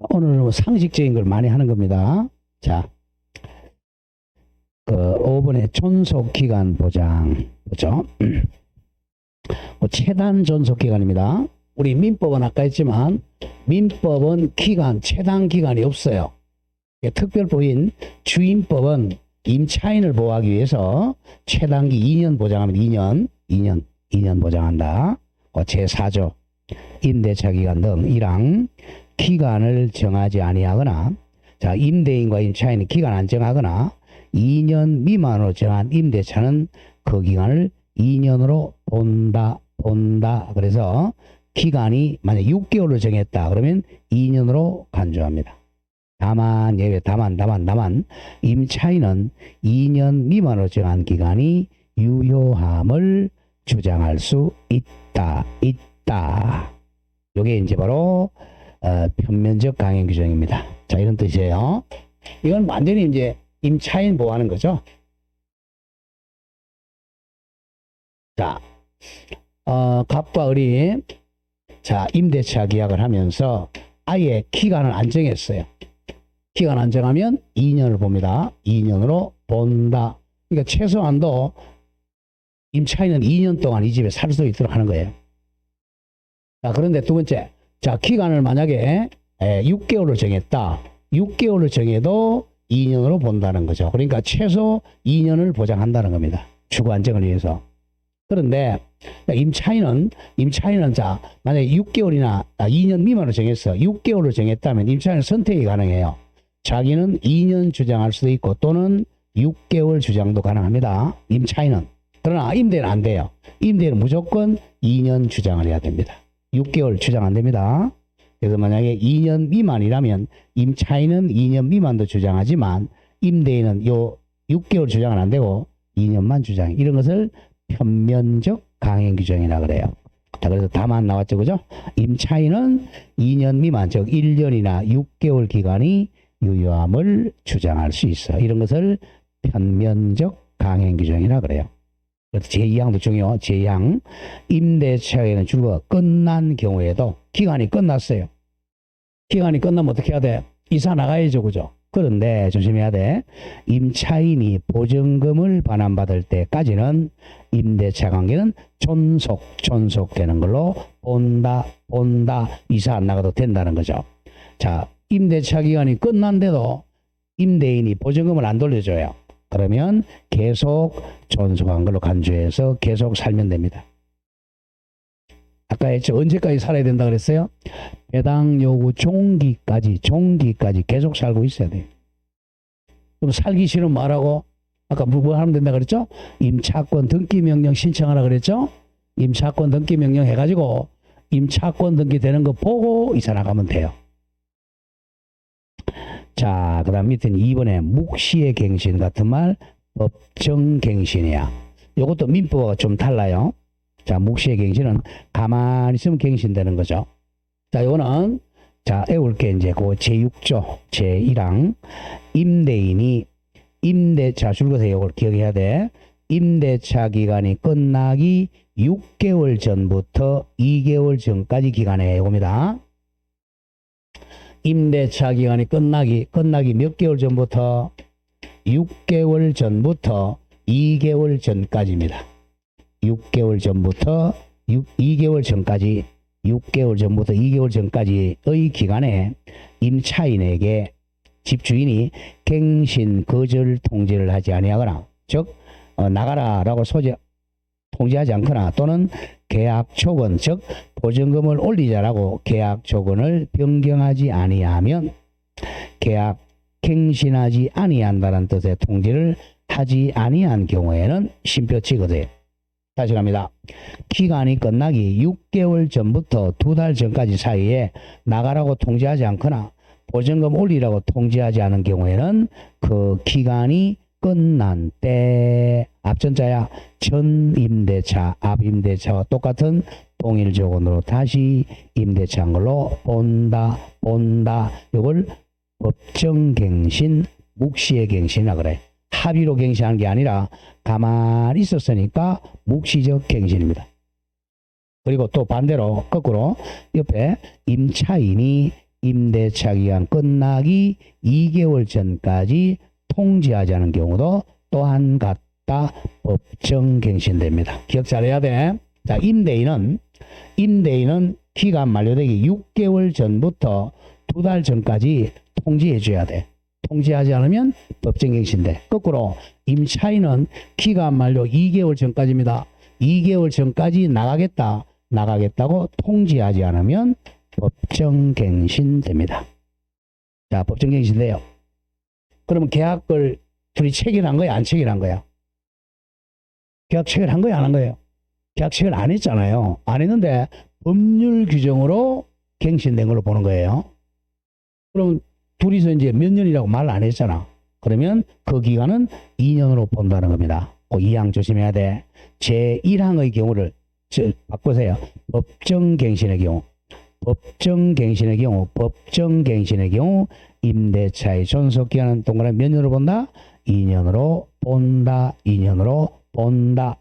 오늘은 상식적인 걸 많이 하는 겁니다. 자, 5번에 존속기간 보장 보죠. 최단 존속기간입니다. 우리 민법은 아까 했지만 민법은 기간, 최단 기간이 없어요. 특별법인 주임법은 임차인을 보호하기 위해서 최단기 2년 보장하면 2년 보장한다. 제4조 임대차 기간 등 1항 기간을 정하지 아니하거나, 자, 임대인과 임차인이 기간 안 정하거나 2년 미만으로 정한 임대차는 그 기간을 2년으로 본다. 그래서 기간이 만약 6개월로 정했다 그러면 2년으로 간주합니다. 다만 예외, 다만 임차인은 2년 미만으로 정한 기간이 유효함을 주장할 수 있다. 요게 이제 바로 편면적 강행 규정입니다. 자, 이런 뜻이에요. 이건 완전히 이제 임차인 보호하는 거죠. 자, 갑과 을이 자, 임대차 계약을 하면서 아예 기간을 안 정했어요. 기간 안 정하면 2년을 봅니다. 2년으로 본다. 그러니까 최소한도 임차인은 2년 동안 이 집에 살 수 있도록 하는 거예요. 자, 그런데 두 번째, 자, 기간을 만약에 6개월로 정했다. 6개월로 정해도 2년으로 본다는 거죠. 그러니까 최소 2년을 보장한다는 겁니다. 주거 안정을 위해서. 그런데 임차인은 자, 만약에 6개월이나 2년 미만으로 정했어. 6개월로 정했다면 임차인은 선택이 가능해요. 자기는 2년 주장할 수도 있고 또는 6개월 주장도 가능합니다. 임차인은. 그러나 임대는 안 돼요. 임대는 무조건 2년 주장을 해야 됩니다. 6개월 주장 안 됩니다. 그래서 만약에 2년 미만이라면 임차인은 2년 미만도 주장하지만 임대인은 요 6개월 주장은 안 되고 2년만 주장해. 이런 것을 편면적 강행 규정이라 그래요. 자, 그래서 다만 나왔죠, 그죠? 임차인은 2년 미만, 즉 1년이나 6개월 기간이 유효함을 주장할 수 있어. 이런 것을 편면적 강행 규정이라 그래요. 제2항도 중요해요. 제2항 임대차에는 줄과 끝난 경우에도 기간이 끝났어요. 기간이 끝나면 어떻게 해야 돼? 이사 나가야죠, 그죠? 그런데 조심해야 돼. 임차인이 보증금을 반환받을 때까지는 임대차 관계는 존속되는 걸로 본다. 이사 안 나가도 된다는 거죠. 자, 임대차 기간이 끝난데도 임대인이 보증금을 안 돌려줘요. 그러면 계속 존속한 걸로 간주해서 계속 살면 됩니다. 아까 했죠. 언제까지 살아야 된다 그랬어요? 배당 요구 종기까지 계속 살고 있어야 돼요. 그럼 살기 싫으면 말하고, 아까 뭐 하면 된다 그랬죠? 임차권 등기 명령 신청하라 그랬죠? 임차권 등기 명령 해가지고 임차권 등기 되는 거 보고 이사 나가면 돼요. 자, 그 다음 밑에는 2번에 묵시의 갱신 같은 말 법정갱신이야. 이것도 민법과 좀 달라요. 자, 묵시의 갱신은 가만히 있으면 갱신되는 거죠. 자, 이거는 자, 외울 게 이제 그 제6조 제1항 임대인이 임대차 줄거서 이걸 기억해야 돼. 임대차 기간이 끝나기 6개월 전부터 2개월 전까지 기간에 이겁니다. 임대차 기간이 끝나기 몇 개월 전부터 6개월 전부터 2개월 전까지입니다. 6개월 전부터 2개월 전까지 6개월 전부터 2개월 전까지의 기간에 임차인에게 집주인이 갱신 거절 통지를 하지 아니하거나, 즉 나가라라고 통지하지 않거나 또는 계약 조건, 즉 보증금을 올리자라고 계약 조건을 변경하지 아니하면 계약 갱신하지 아니한다는 뜻의 통지를 하지 아니한 경우에는 심표치거든. 다시 갑니다. 기간이 끝나기 6개월 전부터 2달 전까지 사이에 나가라고 통지하지 않거나 보증금 올리라고 통지하지 않은 경우에는 그 기간이 끝난 때 앞전자야 전 임대차, 앞 임대차와 똑같은 동일 조건으로 다시 임대차한 걸로 본다. 이걸 법정갱신, 묵시의 갱신이라 그래. 합의로 갱신하는 게 아니라 가만히 있었으니까 묵시적 갱신입니다. 그리고 또 반대로 거꾸로 옆에 임차인이 임대차 기간 끝나기 2개월 전까지 통지하지 않은 경우도 또한 같다 법정갱신됩니다. 기억 잘해야 돼. 자, 임대인은 기간 만료되기 6개월 전부터 2달 전까지 통지해 줘야 돼. 통지하지 않으면 법정갱신돼. 거꾸로 임차인은 기간 만료 2개월 전까지입니다. 2개월 전까지 나가겠다고 통지하지 않으면 법정갱신됩니다. 자, 법정갱신돼요. 그러면 계약을 둘이 체결한 거야, 안 체결한 거야? 계약 체결한 거야, 안 한 거예요? 계약 체결 안 했잖아요. 안 했는데 법률 규정으로 갱신된 걸로 보는 거예요. 그럼 둘이서 이제 몇 년이라고 말 안 했잖아. 그러면 그 기간은 2년으로 본다는 겁니다. 그 2항 조심해야 돼. 제1항의 경우를 바꾸세요. 법정갱신의 경우 임대차의 존속기간은 동그라미 몇 년으로 본다? 2년으로 본다.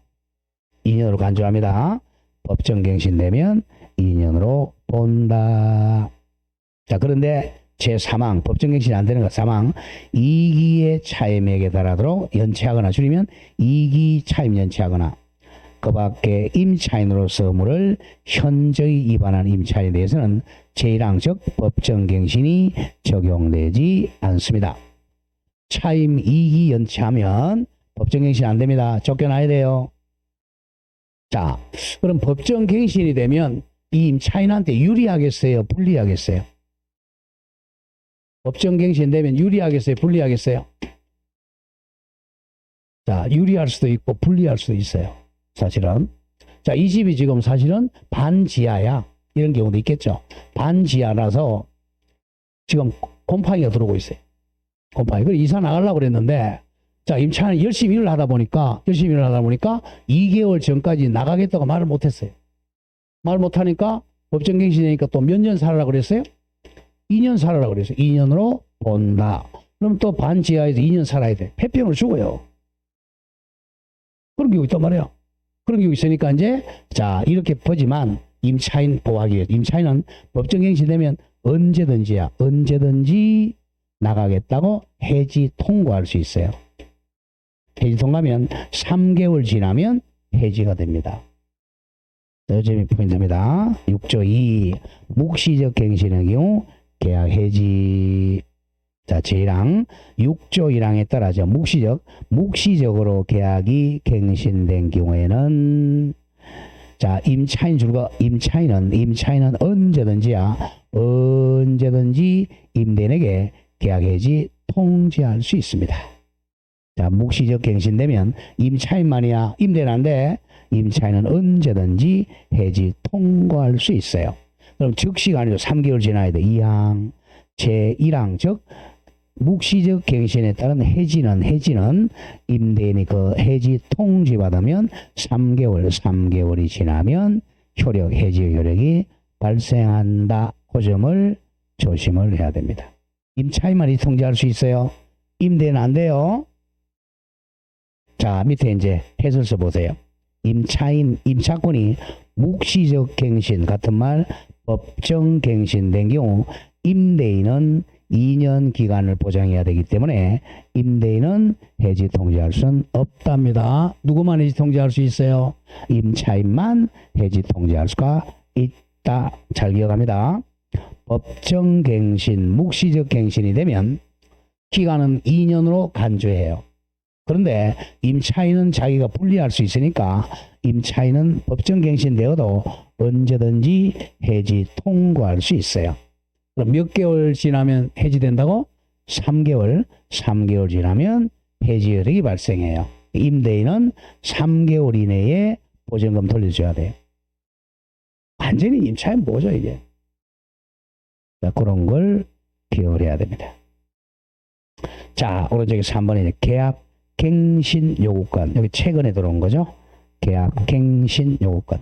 2년으로 간주합니다. 법정갱신되면 2년으로 본다. 자, 그런데 제3항 법정갱신이 안 되는 것 3항 2기의 차임액에 달하도록 연체하거나 줄이면 2기 차임 연체하거나 그 밖에 임차인으로서 의무를 현저히 위반한 임차인에 대해서는 제1항 즉 법정갱신이 적용되지 않습니다. 차임 2기 연체하면 법정갱신 안 됩니다. 쫓겨나야 돼요. 자, 그럼 법정갱신이 되면 이 임차인한테 유리하겠어요? 불리하겠어요? 법정갱신 되면 유리하겠어요? 불리하겠어요? 자, 유리할 수도 있고 불리할 수도 있어요. 사실은. 자, 이 집이 지금 사실은 반지하야. 이런 경우도 있겠죠. 반지하라서 지금 곰팡이가 들어오고 있어요. 곰팡이. 그래 이사 나가려고 그랬는데 자, 임차인이 열심히 일을 하다 보니까 2개월 전까지 나가겠다고 말을 못했어요. 말 못하니까 법정갱신이니까 또 몇 년 살으라고 그랬어요? 2년 살으라고 그랬어요. 2년으로 본다. 그럼 또 반지하에서 2년 살아야 돼. 폐병을 죽어요. 그런 경우 있단 말이에요. 그런 경우 있으니까 이제 자, 이렇게 보지만 임차인 보호하기 위해서 임차인은 법정갱신되면 언제든지 나가겠다고 해지 통고할 수 있어요. 해지 통과하면 3개월 지나면 해지가 됩니다. 이 점이 포인트입니다. 6조 2 묵시적 갱신의 경우 계약 해지. 자, 제1항 6조 1항에 따라서 묵시적으로 계약이 갱신된 경우에는 자, 임차인은 언제든지 임대인에게 계약 해지 통지할 수 있습니다. 자, 묵시적 갱신되면 임차인만이야. 임대는 안 돼. 임차인은 언제든지 해지 통고할 수 있어요. 그럼 즉시가 아니죠. 3개월 지나야 돼. 2항 제1항 즉 묵시적 갱신에 따른 해지는 임대인이 그 해지 통지받으면 3개월이 지나면 해지 효력이 발생한다. 그 점을 조심을 해야 됩니다. 임차인만이 통지할 수 있어요. 임대는 안 돼요. 자, 밑에 이제 해설서 보세요. 임차권이 묵시적 갱신 같은 말 법정갱신된 경우 임대인은 2년 기간을 보장해야 되기 때문에 임대인은 해지 통지할 수는 없답니다. 누구만 해지 통지할 수 있어요? 임차인만 해지 통지할 수가 있다. 잘 기억합니다. 법정갱신, 묵시적 갱신이 되면 기간은 2년으로 간주해요. 그런데 임차인은 자기가 불리할 수 있으니까 임차인은 법정갱신 되어도 언제든지 해지 통고할 수 있어요. 그럼 몇 개월 지나면 해지된다고? 3개월 지나면 해지 효력이 발생해요. 임대인은 3개월 이내에 보증금 돌려줘야 돼요. 완전히 임차인 뭐죠 이게? 자, 그런 걸 기억을 해야 됩니다. 자, 오른쪽에 3번에 계약 갱신 요구권. 여기 최근에 들어온 거죠. 계약 갱신 요구권.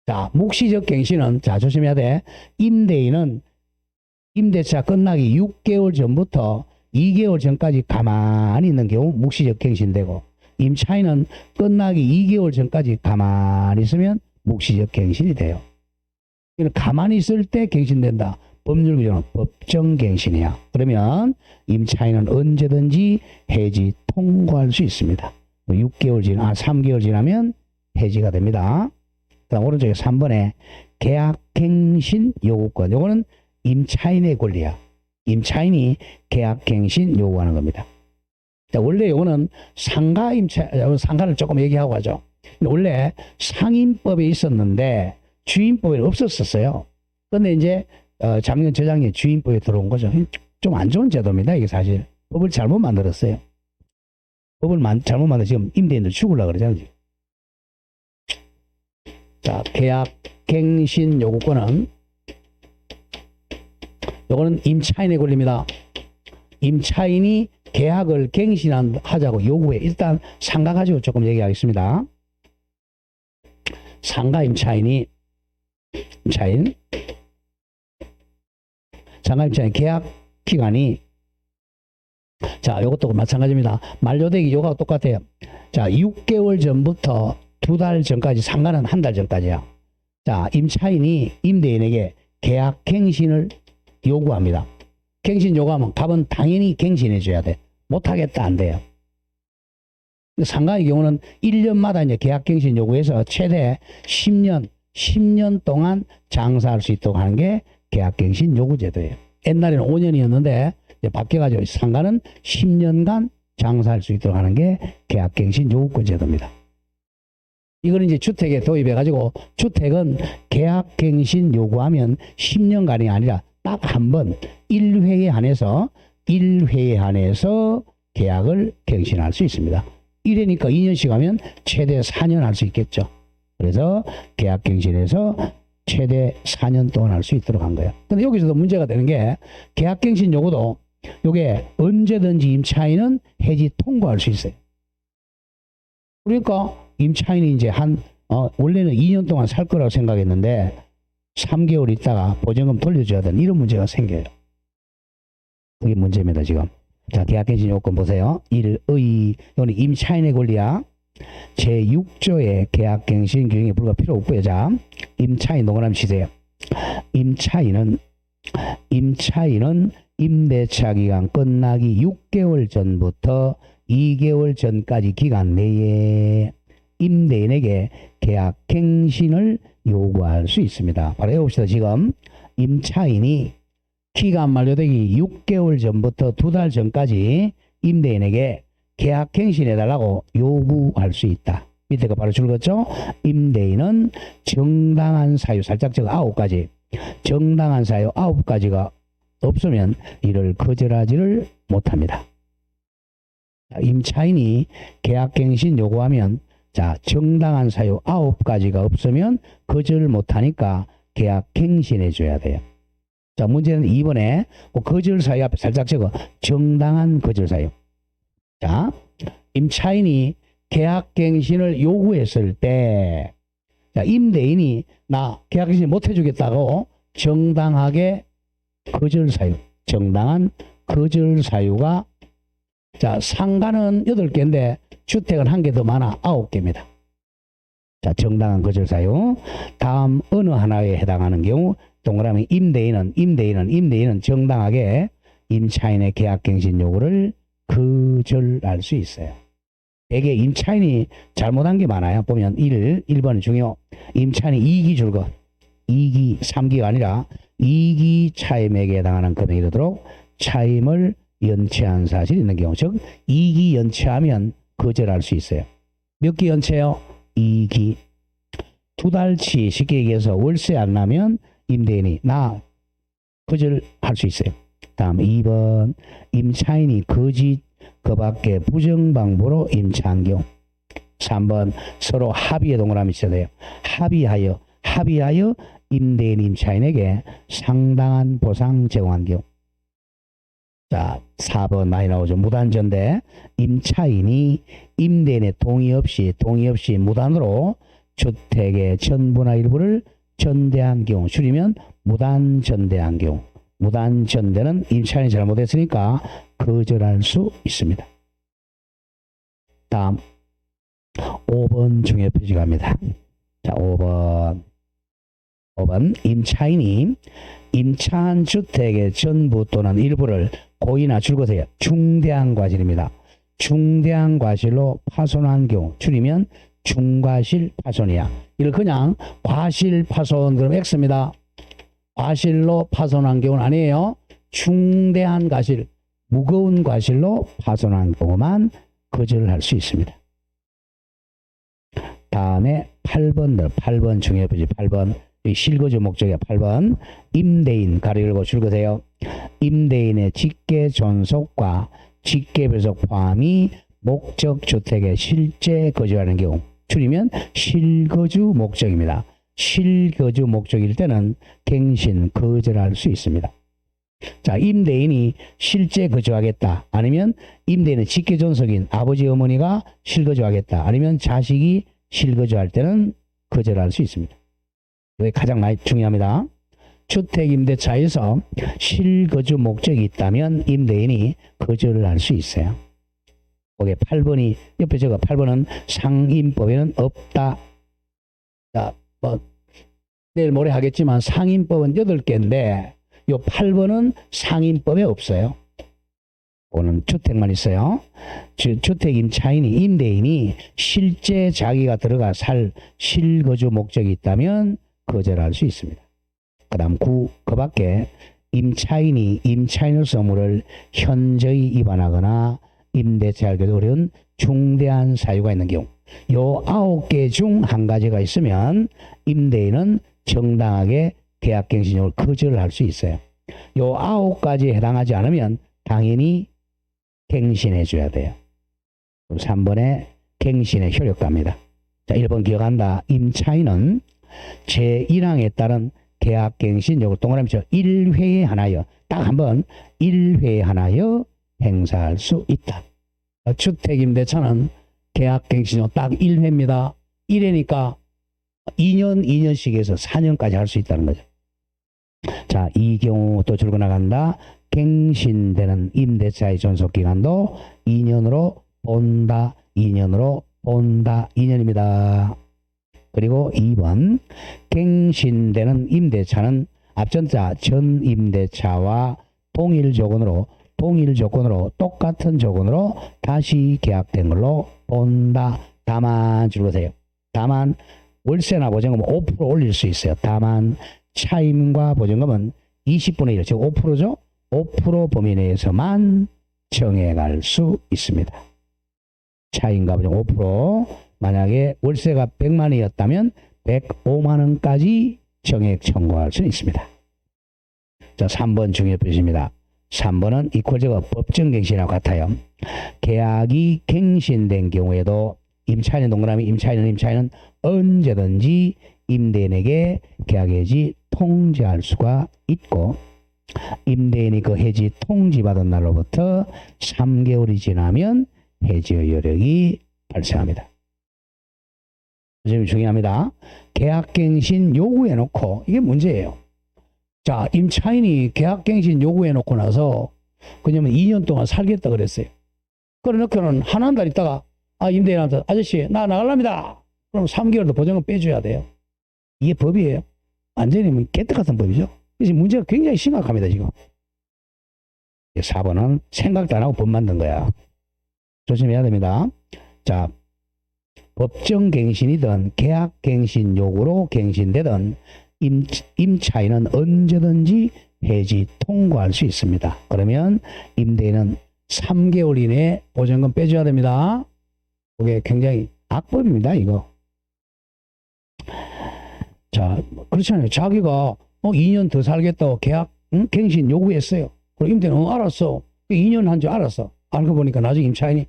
자, 묵시적 갱신은 자, 조심해야 돼. 임대인은 임대차 끝나기 6개월 전부터 2개월 전까지 가만히 있는 경우 묵시적 갱신되고 임차인은 끝나기 2개월 전까지 가만히 있으면 묵시적 갱신이 돼요. 가만히 있을 때 갱신된다. 법률 규정은 법정갱신이야. 그러면 임차인은 언제든지 해지 통고할 수 있습니다. 3개월 지나면 해지가 됩니다. 그다음 오른쪽에 3번에 계약갱신 요구권. 요거는 임차인의 권리야. 임차인이 계약갱신 요구하는 겁니다. 자, 원래 요거는 상가를 조금 얘기하고 하죠. 원래 상인법에 있었는데 주인법에 없었었어요. 근데 이제 작년 저작년에 주인법에 들어온 거죠. 좀 안 좋은 제도입니다. 이게 사실 법을 잘못 만들었어요. 법을 잘못 만들어 지금 임대인들 죽으려고 그러잖아요. 지금. 자, 계약갱신 요구권은 요거는 임차인의 권리입니다. 임차인이 계약을 갱신하자고 요구해. 일단 상가 가지고 조금 얘기하겠습니다. 상가 임차인 계약 기간이, 자, 요것도 마찬가지입니다. 만료되기 요구하고 똑같아요. 자, 6개월 전부터 2달 전까지, 상가는 1달 전까지야. 자, 임차인이 임대인에게 계약 갱신을 요구합니다. 갱신 요구하면 값은 당연히 갱신해줘야 돼. 못하겠다, 안 돼요. 상가의 경우는 1년마다 이제 계약 갱신 요구해서 최대 10년 동안 장사할 수 있도록 하는 게 계약 갱신 요구 제도예요. 옛날에는 5년이었는데 이제 바뀌어가지고 상가는 10년간 장사할 수 있도록 하는 게 계약 갱신 요구권 제도입니다. 이걸 이제 주택에 도입해가지고 주택은 계약 갱신 요구하면 10년간이 아니라 딱 한 번 1회에 한해서 계약을 갱신할 수 있습니다. 1회니까 2년씩 하면 최대 4년 할 수 있겠죠. 그래서 계약 갱신해서 최대 4년 동안 할 수 있도록 한 거예요. 근데 여기서도 문제가 되는 게 계약 갱신 요구도 요게 언제든지 임차인은 해지 통고할 수 있어요. 그러니까 임차인이 이제 원래는 2년 동안 살 거라고 생각했는데 3개월 있다가 보증금 돌려줘야 되는 이런 문제가 생겨요. 그게 문제입니다, 지금. 자, 계약갱신 요건 보세요. 이거는 임차인의 권리야. 제6조의 계약갱신 규정이 불과 필요 없고요. 자, 임차인 동그라미 치세요. 임차인은 임대차 기간 끝나기 6개월 전부터 2개월 전까지 기간 내에 임대인에게 계약갱신을 요구할 수 있습니다. 바로 해봅시다. 지금 임차인이 기간 만료되기 6개월 전부터 2달 전까지 임대인에게 계약갱신해달라고 요구할 수 있다. 밑에가 바로 줄었죠. 임대인은 정당한 사유, 살짝 적어 9가지. 정당한 사유 9가지가 없으면 이를 거절하지를 못합니다. 임차인이 계약갱신 요구하면, 자, 정당한 사유 9가지가 없으면 거절 못하니까 계약갱신해 줘야 돼요. 자, 문제는 2번에 거절 사유 앞에 살짝 적어 정당한 거절 사유. 자, 임차인이 계약갱신을 요구했을 때, 자, 임대인이 나 계약갱신 못 해주겠다고 정당하게 거절 사유, 정당한 거절 사유가, 자, 상가는 8개인데 주택은 1개 더 많아 9개입니다. 자, 정당한 거절 사유. 다음 어느 하나에 해당하는 경우 동그라미 임대인은 정당하게 임차인의 계약갱신 요구를 거절할 수 있어요. 대개 임차인이 잘못한 게 많아요. 보면 1번 중요. 임차인이 이익이 줄거. 이익이 3기가 아니라 2기 차임액에 해당하는 금액이 되도록 차임을 연체한 사실이 있는 경우. 즉 2기 연체하면 거절할 수 있어요. 몇 기 연체요? 2기. 2달치 쉽게 얘기해서 월세 안 나면 임대인이 나 거절할 수 있어요. 다음 2번 임차인이 거짓 그 밖에 부정방부로 임차한 경우. 3번 서로 합의에 동그라미 쳐야 돼요. 합의하여 임대인 임차인에게 상당한 보상 제공한 경우. 자, 4번 많이 나오죠. 무단전대. 임차인이 임대인의 동의 없이 무단으로 주택의 전부나 일부를 전대한 경우. 줄이면 무단전대한 경우. 무단전대는 임차인이 잘못했으니까 거절할 수 있습니다. 다음 5번 중요 표시 갑니다. 자, 5번 임차인이 임차한 주택의 전부 또는 일부를 고의나 줄것에 중대한 과실입니다. 중대한 과실로 파손한 경우, 줄이면 중과실 파손이야. 이걸 그냥 과실 파손, 그럼 X입니다. 과실로 파손한 경우는 아니에요. 중대한 과실, 무거운 과실로 파손한 경우만 거절할 수 있습니다. 다음에 8번 중요해 보지. 8번 실거주 목적이야. 8번 임대인 가로 열고 줄거세요. 임대인의 직계 존속과 직계 배속 포함이 목적 주택에 실제 거주하는 경우, 줄이면 실거주 목적입니다. 실거주 목적일 때는 갱신 거절할 수 있습니다. 자, 임대인이 실제 거주하겠다, 아니면 임대인의 직계 존속인 아버지 어머니가 실거주하겠다, 아니면 자식이 실거주할 때는 거절할 수 있습니다. 이게 가장 많이 중요합니다. 주택임대차에서 실거주 목적이 있다면 임대인이 거절을 할 수 있어요. 거기에 8번이 옆에 적어. 8번은 상임법에는 없다. 자, 내일 모레 하겠지만 상임법은 8개인데 요 8번은 상임법에 없어요. 오는 주택만 있어요. 주택 임차인이, 임대인이 실제 자기가 들어가 살 실거주 목적이 있다면 거절할 수 있습니다. 그 다음 9, 그 밖에 임차인이 임차인으로서 의무를 현저히 위반하거나 임대차하기도 어려운 중대한 사유가 있는 경우, 요 9개 중 한 가지가 있으면 임대인은 정당하게 계약갱신 요구를 거절할 수 있어요. 요 9가지에 해당하지 않으면 당연히 갱신해 줘야 돼요. 3번에 갱신의 효력가입니다. 자, 1번 기억한다. 임차인은 제1항에 따른 계약갱신 요구 동그라미죠. 1회에 하나여, 딱 한 번 1회에 하나여 행사할 수 있다. 주택임대차는 계약갱신 요구 딱 1회입니다. 1회니까 2년씩 해서 4년까지 할 수 있다는 거죠. 자, 이 경우 또 줄고 나간다. 갱신되는 임대차의 존속기간도 2년으로 본다. 2년으로 본다. 2년입니다. 그리고 2번 갱신되는 임대차는 앞전자 전 임대차와 동일 조건으로 똑같은 조건으로 다시 계약된 걸로 본다. 다만 줄거세요. 다만 월세나 보증금은 5% 올릴 수 있어요. 다만 차임과 보증금은 20분의 1, 즉 5%죠. 5% 범위 내에서만 정해갈 수 있습니다. 차임과 보증금 5%, 만약에 월세가 100만 원이었다면 105만 원까지 정액 청구할 수 있습니다. 자, 3번 중요 표시입니다. 3번은 이퀄적으로 법정갱신이라고 같아요. 계약이 갱신된 경우에도 임차인의 동그라미, 임차인은 언제든지 임대인에게 계약 해지 통지할 수가 있고, 임대인이 그 해지 통지받은 날로부터 3개월이 지나면 해지의 여력이 발생합니다. 지금 중요합니다. 계약갱신 요구해놓고, 이게 문제예요. 자, 임차인이 계약갱신 요구해놓고 나서 그냐면 2년 동안 살겠다 그랬어요. 그러놓고는 한 달 있다가 임대인한테 아저씨 나 나가랍니다. 그럼 3개월도 보증금 빼줘야 돼요. 이게 법이에요. 완전히 개떡 같은 법이죠. 그래서 문제가 굉장히 심각합니다. 지금 4번은 생각도 안 하고 법 만든 거야. 조심해야 됩니다. 자, 법정갱신이든 계약갱신 요구로 갱신되든 임차인은 언제든지 해지 통고할 수 있습니다. 그러면 임대인은 3개월 이내에 보증금 빼줘야 됩니다. 그게 굉장히 악법입니다. 이거. 자, 그렇잖아요. 자기가 2년 더 살겠다고 갱신 요구했어요. 그리고 임대인은 알았어. 2년 한 줄 알았어. 알고 보니까 나중에 임차인이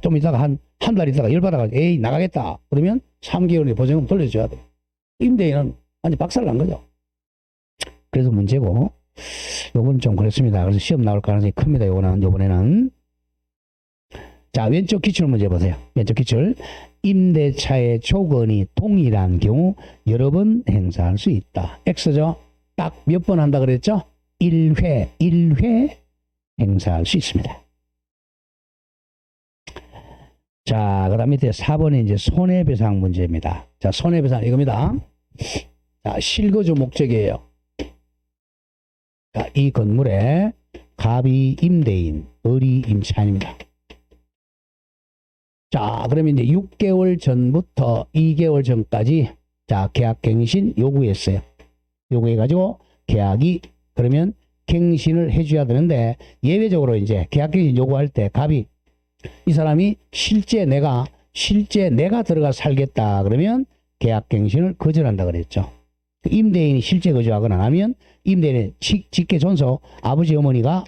좀 있다가 한 달 있다가 열받아가지고 에이 나가겠다. 그러면 3개월에 보증금 돌려줘야 돼. 임대인은 완전 박살 난 거죠. 그래서 문제고, 요건 좀 그렇습니다. 그래서 시험 나올 가능성이 큽니다. 요번에는. 자, 왼쪽 기출 문제 보세요. 왼쪽 기출. 임대차의 조건이 동일한 경우 여러 번 행사할 수 있다. X죠? 딱 몇 번 한다 그랬죠? 1회 행사할 수 있습니다. 자, 그 다음 밑에 4번에 이제 손해배상 문제입니다. 자, 손해배상 이겁니다. 자, 실거주 목적이에요. 자, 이 건물에 갑이 임대인, 을이 임차인입니다. 자, 그러면 이제 6개월 전부터 2개월 전까지 자, 계약갱신 요구했어요. 요구해가지고 계약이 그러면 갱신을 해줘야 되는데 예외적으로 이제 계약갱신 요구할 때 갑이 이 사람이 실제 내가 들어가 살겠다 그러면 계약갱신을 거절한다 그랬죠. 임대인이 실제 거주하거나 하면 임대인의 직계존속 아버지 어머니가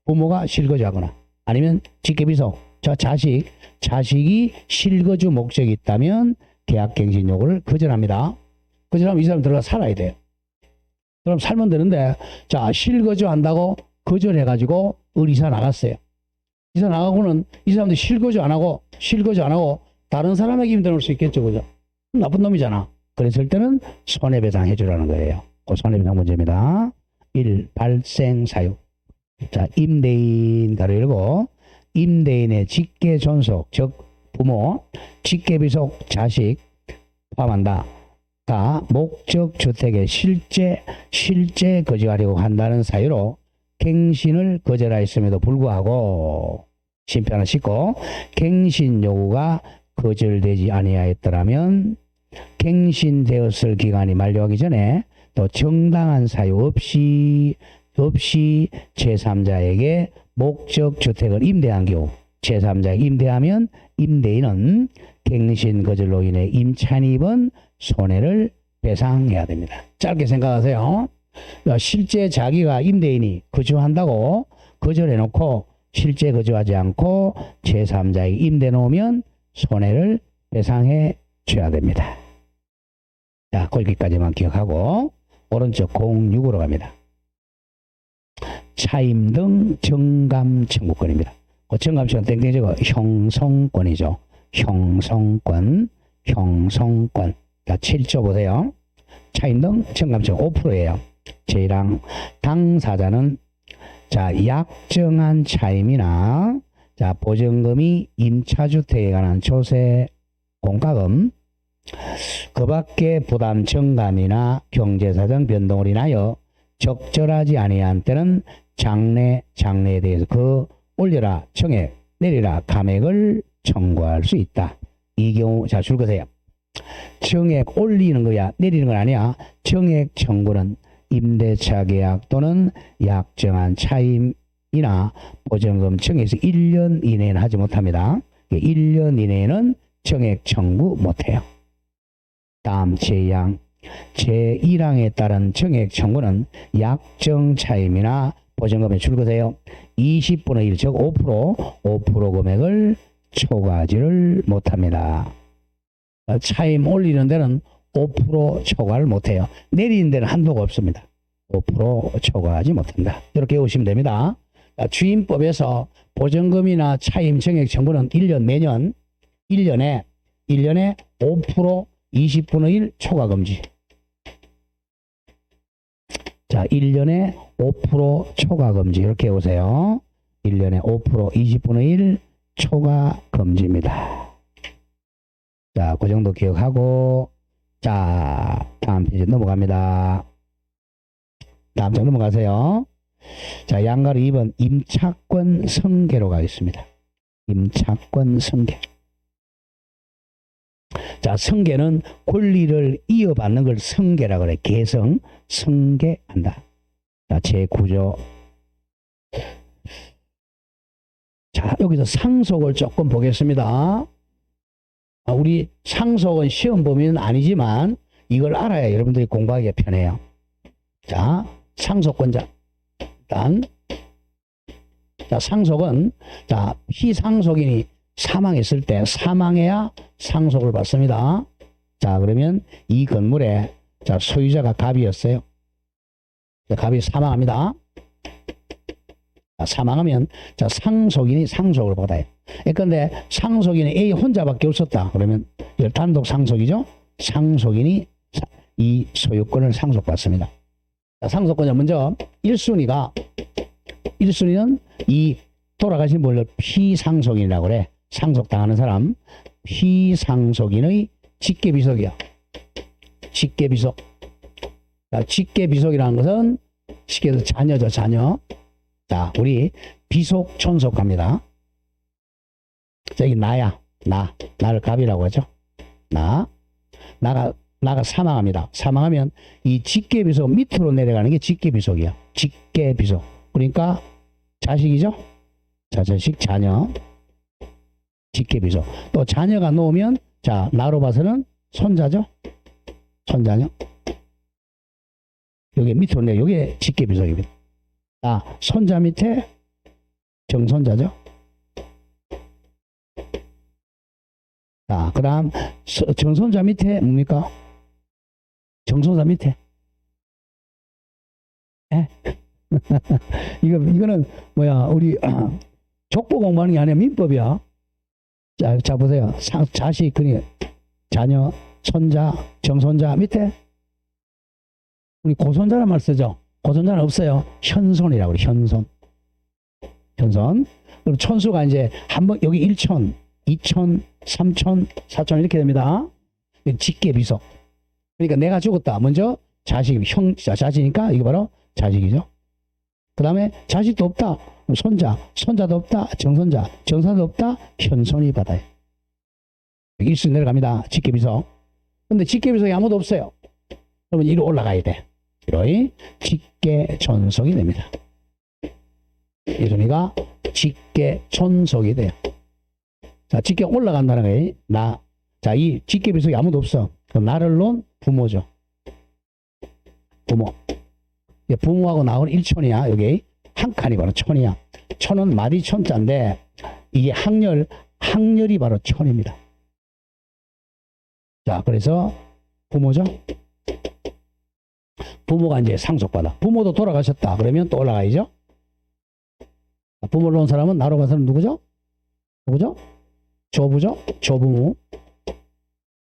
부모가 실거주하거나 아니면 직계비속 저 자식이 실거주 목적이 있다면 계약갱신 요구를 거절합니다. 거절하면 이 사람 들어가 살아야 돼요. 그럼 살면 되는데 자 실거주 한다고 거절해가지고 이사 나갔어요. 이사 나가고는 이 사람들 실거주 안 하고 다른 사람에게 임대 놓을 수 있겠죠, 그죠? 나쁜 놈이잖아. 그랬을 때는 손해배상 해주라는 거예요. 그 손해배상 문제입니다. 1. 발생 사유. 자, 임대인 가로 열고 임대인의 직계존속 즉 부모, 직계비속 자식 포함한다. 가 목적 주택에 실제 거주하려고 한다는 사유로 갱신을 거절하였음에도 불구하고 심표 하나 싣고 갱신 요구가 거절되지 아니하였더라면 갱신되었을 기간이 만료하기 전에 또 정당한 사유 없이 제3자에게 목적 주택을 임대한 경우 제3자에게 임대하면 임대인은 갱신 거절로 인해 임차인이 입은 손해를 배상해야 됩니다. 짧게 생각하세요. 실제 자기가 임대인이 거주한다고 거절해놓고 실제 거주하지 않고 제3자에게 임대 놓으면 손해를 배상해 줘야 됩니다. 자, 거기까지만 기억하고 오른쪽 06으로 갑니다. 차임 등 정감 청구권입니다. 그 정감 청구권 땡땡이고 형성권이죠. 형성권. 자, 7조 보세요. 차임 등 정감 청구 5%예요. 제1항 당사자는 자, 약정한 차임이나 자, 보증금이 임차주택에 관한 조세 공과금 그 밖에 부담 정감이나 경제사정 변동을 인하여 적절하지 아니한 때는 장래에 대해서 그 올려라 청액 내리라 감액을 청구할 수 있다. 이 경우 자 줄거세요. 청액 올리는 거야 내리는 건 아니야. 청액 청구는 임대차 계약 또는 약정한 차임이나 보증금 청액에서 1년 이내에는 하지 못합니다. 1년 이내에는 청액 청구 못해요. 다음 제1항에 따른 청액 청구는 약정 차임이나 보증금에 줄거세요. 20분의 1 즉 5% 금액을 초과하지를 못합니다. 차임 올리는 데는 5% 초과를 못해요. 내리는 데는 한도가 없습니다. 5% 초과하지 못한다. 이렇게 외우시면 됩니다. 주임법에서 보증금이나 차임 청액 청구는 1년에 5% 20분의 1 초과 금지. 자, 1년에 5% 초과 금지. 이렇게 오세요. 1년에 5% 20분의 1 초과 금지입니다. 자, 그 정도 기억하고, 자, 다음 페이지 넘어갑니다. 다음 장 넘어가세요. 자, 양가로 2번 임차권 승계로 가겠습니다. 임차권 승계. 자, 승계는 권리를 이어받는 걸 승계라고 그래. 계승, 승계한다. 자, 제9조. 자, 여기서 상속을 조금 보겠습니다. 우리 상속은 시험 범위는 아니지만 이걸 알아야 여러분들이 공부하기가 편해요. 자, 상속권자. 일단, 자, 상속은, 자, 피상속인이 사망했을 때 사망해야 상속을 받습니다. 자, 그러면 이 건물에 자, 소유자가 갑이었어요. 자, 갑이 사망합니다. 자, 사망하면 자, 상속인이 상속을 받아요. 그런데 상속인이 A 혼자밖에 없었다. 그러면 이걸 단독 상속이죠. 상속인이 이 소유권을 상속받습니다. 자, 상속권자 먼저 1순위는 이 돌아가신 분을 피상속인이라고 그래. 상속당하는 사람 피상속인의 직계비속이야. 직계비속. 자, 직계비속이라는 것은 쉽게 해서 자녀죠, 자녀. 자, 우리 비속, 존속 갑니다. 저기 나야, 나를 갑이라고 하죠. 나가 사망합니다. 사망하면 이 직계비속 밑으로 내려가는 게 직계비속이야. 직계비속. 그러니까 자식이죠. 자, 자식, 자녀. 직계비속. 또 자녀가 놓으면 자, 나로 봐서는 손자죠. 손자녀. 여기 밑으로 내려. 여기 직계비속입니다. 자, 손자 밑에 정손자죠. 자, 그 다음 정손자 밑에 뭡니까? 정손자 밑에. 예? 이거는 뭐야, 우리 족보 공부하는 게 아니라 민법이야. 자 보세요. 자식, 자녀, 손자, 정손자 밑에 우리 고손자란 말 쓰죠. 고손자는 없어요. 현손이라고 그래. 현손. 그럼 촌수가 이제 한번 여기 1촌, 2촌, 3촌, 4촌 이렇게 됩니다. 직계비속. 그러니까 내가 죽었다. 먼저 자식, 자식이니까 이거 바로 자식이죠. 그 다음에 자식도 없다. 손자도 없다. 정손도 없다. 현손이 받아요. 일수 내려갑니다. 직계비속. 근데 직계비속이 아무도 없어요. 그러면 이리로 올라가야 돼. 이로 직계존속이 됩니다. 이순이가 직계존속이 돼요. 자, 직계 올라간다는 거예요. 자, 이 직계비속이 아무도 없어. 그럼 나를 놓은 부모죠. 부모. 부모하고 나온 일촌이야. 여기 한 칸이 바로 촌이야. 촌은 마디 촌자인데 이게 학렬이 바로 촌입니다. 자, 그래서 부모죠. 부모가 이제 상속받아. 부모도 돌아가셨다. 그러면 또 올라가야죠. 부모를 놓은 사람은 나로 봐서는 누구죠? 조부죠. 조부모.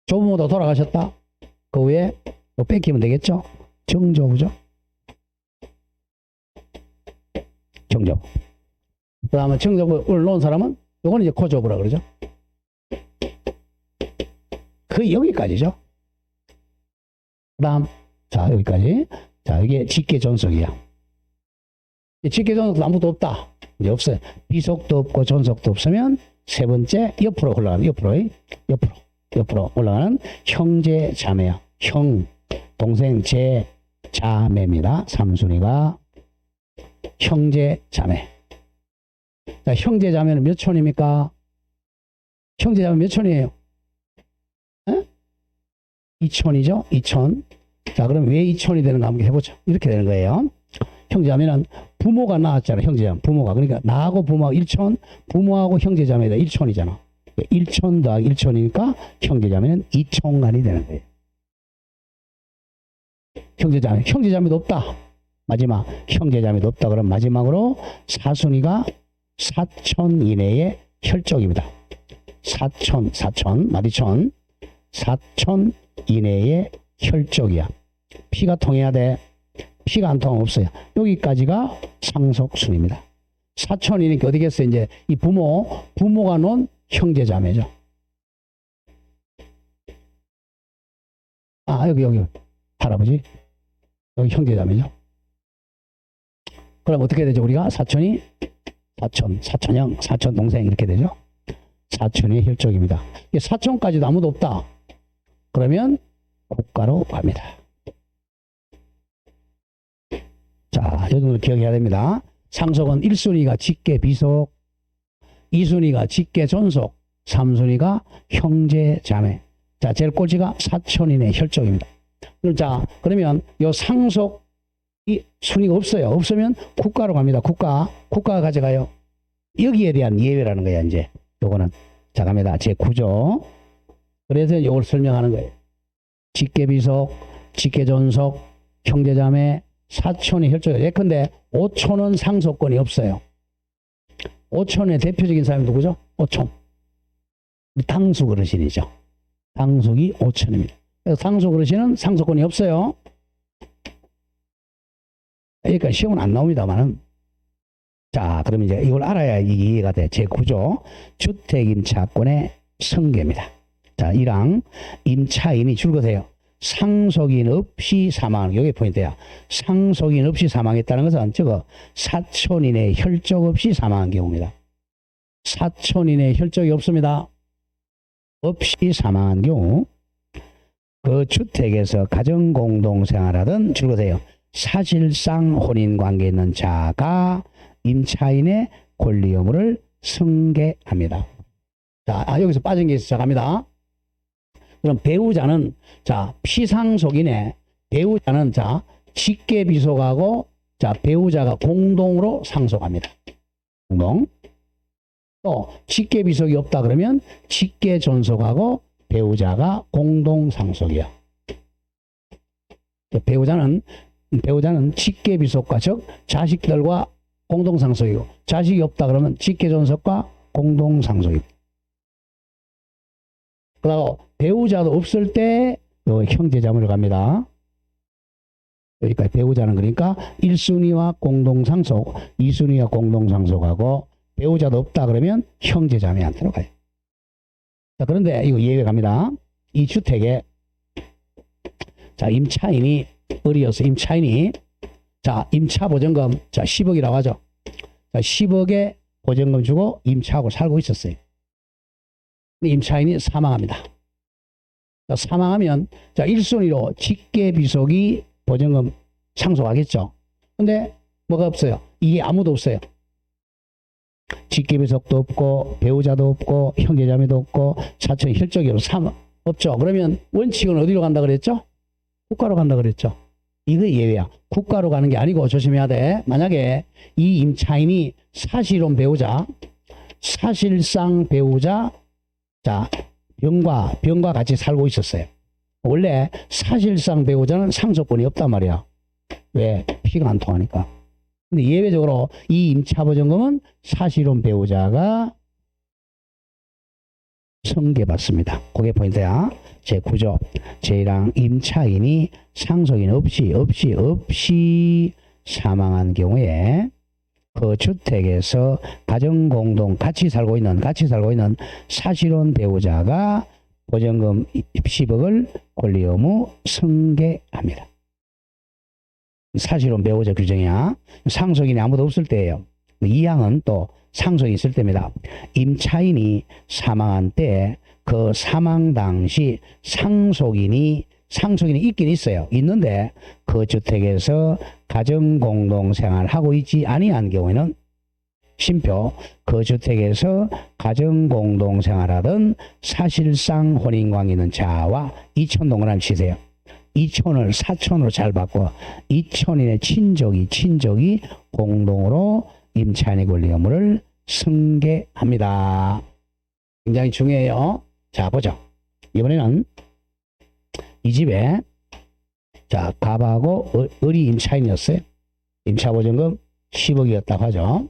조부모도 돌아가셨다. 그 위에 또 뺏기면 되겠죠. 정조부죠. 정조부. 그 다음에 정조부를 놓은 사람은 요건 이제 고조부라 그러죠. 거의 여기까지죠. 그 다음 자, 여기까지. 자, 이게 직계존속이야. 직계존속도 아무도 없다. 이제 없어요. 비속도 없고 존속도 없으면 세 번째 옆으로 올라가는, 옆으로 올라가는 형제 자매야. 형, 동생, 자매입니다. 3순위가 형제 자매. 자, 형제 자매는 몇 촌입니까? 형제 자매 몇 촌이에요? 2촌이죠? 2촌. 자, 그럼 왜 2촌이 되는가 한번 해보죠. 이렇게 되는 거예요. 형제자매는 부모가 낳았잖아. 형제자매. 부모가. 그러니까 나하고 부모하고 1촌, 부모하고 형제자매다. 1촌이잖아. 1촌 더하기 1촌이니까 형제자매는 2촌간이 되는 거예요. 형제자매도 없다. 마지막 형제자매도 없다. 그럼 마지막으로 사순위가 4촌 이내의 혈족입니다. 4촌, 마디촌, 4촌 이내의 혈족이야. 피가 통해야 돼. 피가 안 통하면 없어요. 여기까지가 상속순입니다. 사촌이니까 어디겠어요? 이제 이 부모가 놓은 형제자매죠. 아, 여기 할아버지. 여기 형제자매죠. 그럼 어떻게 되죠? 우리가 사촌형, 사촌 동생 이렇게 되죠. 사촌의 혈족입니다. 사촌까지도 아무도 없다. 그러면 국가로 갑니다. 자, 이 정도 기억해야 됩니다. 상속은 1순위가 직계비속, 2순위가 직계존속, 3순위가 형제자매. 자, 제일 꼴찌가 사촌인의 혈족입니다. 자, 그러면 요 상속 이 순위가 없어요. 없으면 국가로 갑니다. 국가가 가져가요. 여기에 대한 예외라는 거야, 이제. 요거는. 자, 갑니다. 제9조. 그래서 이걸 설명하는 거예요. 직계비속, 직계존속, 형제자매, 사촌이 혈족이에요. 예컨대 5촌은 상속권이 없어요. 5촌의 대표적인 사람이 누구죠? 5촌. 당숙 어르신이죠. 당숙이 5촌입니다. 그래서 당숙 어르신은 상속권이 없어요. 그러니까 시험은 안 나옵니다만은. 자, 그럼 이제 이걸 알아야 이게 이해가 돼. 제9조. 주택임차권의 성계입니다. 자, 1항 임차인이 줄거세요. 상속인 없이 사망. 이게 포인트야. 상속인 없이 사망했다는 것은 저거 사촌인의 혈족 없이 사망한 경우입니다. 사촌인의 혈족이 없습니다. 없이 사망한 경우 그 주택에서 가정공동생활하던 줄거세요. 사실상 혼인관계에 있는 자가 임차인의 권리 의무를 승계합니다. 자, 여기서 빠진 게 시작합니다. 그럼 배우자는 자 피상속인의 배우자는 자 직계비속하고 자 배우자가 공동으로 상속합니다. 공동. 또 직계비속이 없다 그러면 직계존속하고 배우자가 공동상속이야. 배우자는 직계비속과 즉 자식들과 공동상속이고 자식이 없다 그러면 직계존속과 공동상속입니다. 그리고 배우자도 없을 때 형제자매로 갑니다. 여기까지 배우자는 그러니까 1순위와 공동상속, 2순위와 공동상속하고 배우자도 없다 그러면 형제자매한테로 가요. 자, 그런데 이거 예외 갑니다. 이 주택에 자 임차인이 어리여서 임차인이 자 임차보증금 자 10억이라고 하죠. 자 10억에 보증금 주고 임차하고 살고 있었어요. 임차인이 사망합니다. 자, 사망하면 자 1순위로 직계비속이 보증금 상속하겠죠. 근데 뭐가 없어요? 이게 아무도 없어요. 직계비속도 없고 배우자도 없고 형제자매도 없고 사촌 혈족이 없죠. 그러면 원칙은 어디로 간다 그랬죠? 국가로 간다 그랬죠. 이거 예외야. 국가로 가는 게 아니고 조심해야 돼. 만약에 이 임차인이 사실혼 배우자, 사실상 배우자, 자 병과 같이 살고 있었어요. 원래 사실상 배우자는 상속권이 없단 말이야. 왜? 피가 안 통하니까. 근데 예외적으로 이 임차보증금은 사실혼 배우자가 승계받습니다. 그게 포인트야. 제9조 제1항 임차인이 상속인 없이 사망한 경우에 그 주택에서 가정공동 같이 살고 있는 사실혼 배우자가 보증금 10억을 권리 의무 승계합니다. 사실혼 배우자 규정이야. 상속인이 아무도 없을 때예요. 이 항은 또 상속이 있을 때입니다. 임차인이 사망한 때 그 사망 당시 상속인이 있긴 있어요. 있는데 그 주택에서 가정공동생활하고 있지 아니한 경우에는 심표 그 주택에서 가정공동생활하던 사실상 혼인관계 있는 자와 이촌 동그라미 치세요. 이촌을 사촌으로 잘 바꿔 이촌인의 친족이 공동으로 임차인의 권리 의무를 승계합니다. 굉장히 중요해요. 자 보죠. 이번에는 이 집에 자 갑하고 을이 임차인이었어요. 임차보증금 10억이었다고 하죠.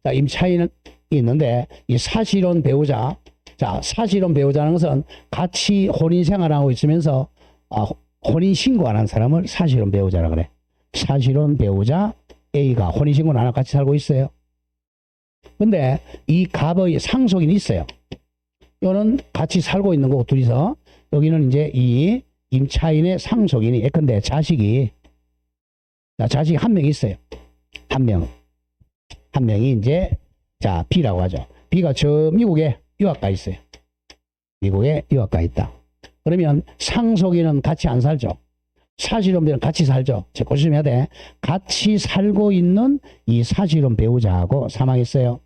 자 임차인은 있는데 이 사실혼 배우자 자 사실혼 배우자는 것은 같이 혼인생활하고 있으면서 혼인신고 안 한 사람을 사실혼 배우자라 그래. 사실혼 배우자 A가 혼인신고는 안 하고 같이 살고 있어요. 근데 이 갑의 상속인이 있어요. 이거는 같이 살고 있는 거고 둘이서 여기는 이제 이 임차인의 상속인이 예컨대 자식이 한 명 있어요. 한 명이 이제 자 B라고 하죠. B가 저 미국에 유학가 있어요. 미국에 유학가 있다. 그러면 상속인은 같이 안 살죠. 사실혼배는 같이 살죠. 조심해야 돼. 같이 살고 있는 이 사실혼 배우자하고 사망했어요.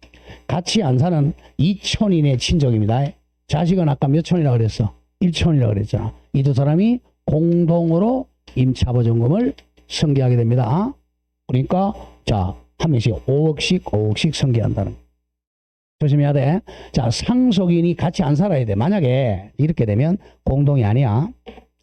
같이 안 사는 이촌인의 친족입니다. 자식은 아까 몇 촌이라고 그랬어? 1촌이라고 그랬잖아. 이 두 사람이 공동으로 임차보증금을 승계하게 됩니다. 그러니까 자 한 명씩 5억씩 승계한다는 거예요. 조심해야 돼. 자 상속인이 같이 안 살아야 돼. 만약에 이렇게 되면 공동이 아니야.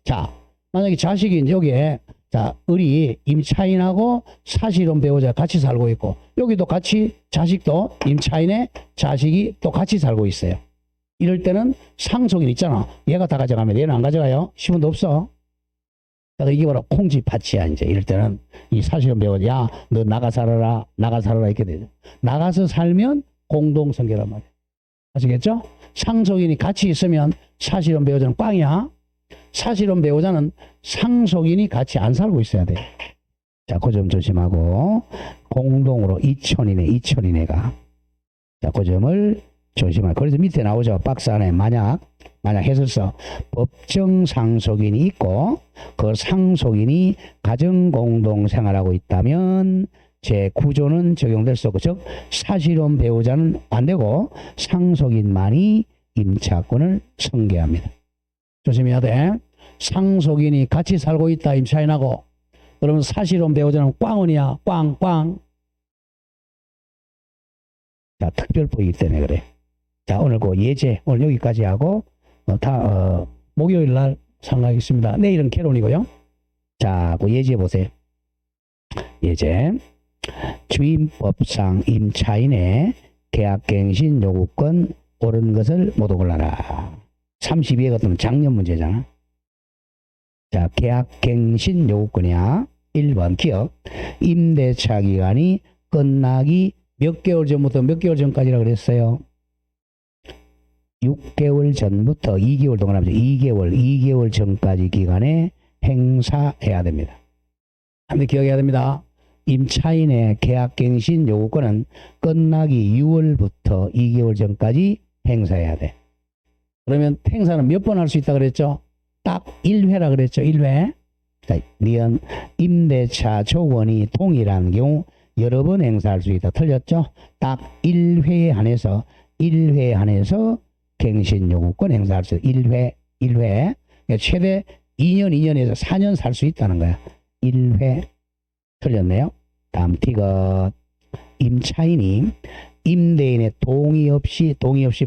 자 만약에 자식이 여기에 자 을이 임차인하고 사실혼 배우자 같이 살고 있고 여기도 같이 자식도 임차인의 자식이 또 같이 살고 있어요. 이럴 때는 상속인 있잖아. 얘가 다 가져가면 얘는 안 가져가요. 10원도 없어. 그래서 이게 바로 콩쥐팥이야. 이제 이럴 때는 이 사실혼 배우자 야 너 나가 살아라 이렇게 되죠. 나가서 살면 공동승계란 말이야. 아시겠죠? 상속인이 같이 있으면 사실혼 배우자는 꽝이야. 사실혼 배우자는 상속인이 같이 안 살고 있어야 돼. 자, 그 점 조심하고 공동으로 이촌이네가. 자, 그 점을 조심하고. 그래서 밑에 나오죠. 박스 안에 만약 해설서 법정 상속인이 있고 그 상속인이 가정 공동 생활하고 있다면 제 9조는 적용될 수 없고, 즉 사실혼 배우자는 안 되고 상속인만이 임차권을 승계합니다. 조심해야 돼. 상속인이 같이 살고 있다 임차인하고, 그러면 사실혼 배우자는 꽝원이야. 꽝. 자, 특별법이기 때문에 그래. 자, 오늘 그 예제 오늘 여기까지 하고 목요일 날 상가하겠습니다. 내일은 개론이고요. 자, 그 예제 보세요. 예제. 주임법상 임차인의 계약갱신 요구권 옳은 것을 모두 골라라. 32회 같은 작년 문제잖아. 자, 계약갱신 요구권이야. 1번 기억. 임대차 기간이 끝나기 몇 개월 전부터 몇 개월 전까지라 그랬어요? 6개월 전부터 2개월 동안 하죠. 2개월 전까지 기간에 행사해야 됩니다. 한번 기억해야 됩니다. 임차인의 계약갱신 요구권은 끝나기 6월부터 2개월 전까지 행사해야 돼. 그러면 행사는 몇 번 할 수 있다 그랬죠? 딱 1회라 그랬죠. 1회. 자, 니은 임대차 조건이 동일한 경우 여러 번 행사할 수 있다. 틀렸죠? 딱 1회에 한해서 갱신 요구권 행사할 수 있다. 1회. 그러니까 최대 2년에서 4년 살 수 있다는 거야. 1회. 틀렸네요. 다음 티것. 임차인이 임대인의 동의 없이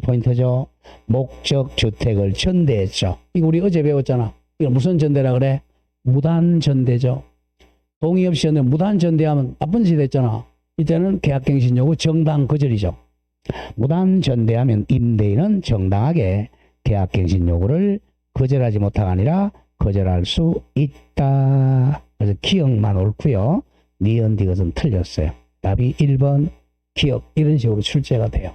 포인트죠. 목적 주택을 전대했죠. 이거 우리 어제 배웠잖아. 이거 무슨 전대라 그래? 무단 전대죠. 동의 없이 전대, 무단 전대하면 나쁜 짓 했잖아. 이때는 계약갱신 요구 정당 거절이죠. 무단 전대하면 임대인은 정당하게 계약갱신 요구를 거절하지 못하가 아니라 거절할 수 있다. 그래서 기억만 옳고요. 니은 디귿은 틀렸어요. 답이 1번 기억. 이런 식으로 출제가 돼요.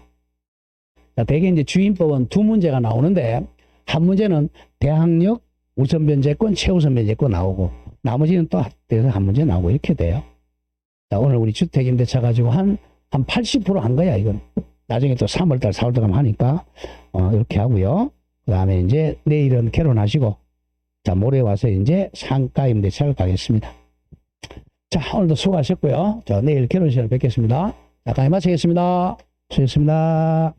자, 대개 이제 주임법은 두 문제가 나오는데 한 문제는 대항력 우선 변제권, 최우선 변제권 나오고 나머지는 또 합돼서 한 문제 나오고 이렇게 돼요. 자, 오늘 우리 주택임대차 가지고 한 80% 한 거야, 이건. 나중에 또 3월달, 4월달 가면 하니까 이렇게 하고요. 그 다음에 이제 내일은 개론하시고, 자, 모레 와서 이제 상가임대차를 가겠습니다. 자, 오늘도 수고하셨고요. 자, 내일 개론 시간에 뵙겠습니다. 자, 강의 마치겠습니다. 수고하셨습니다.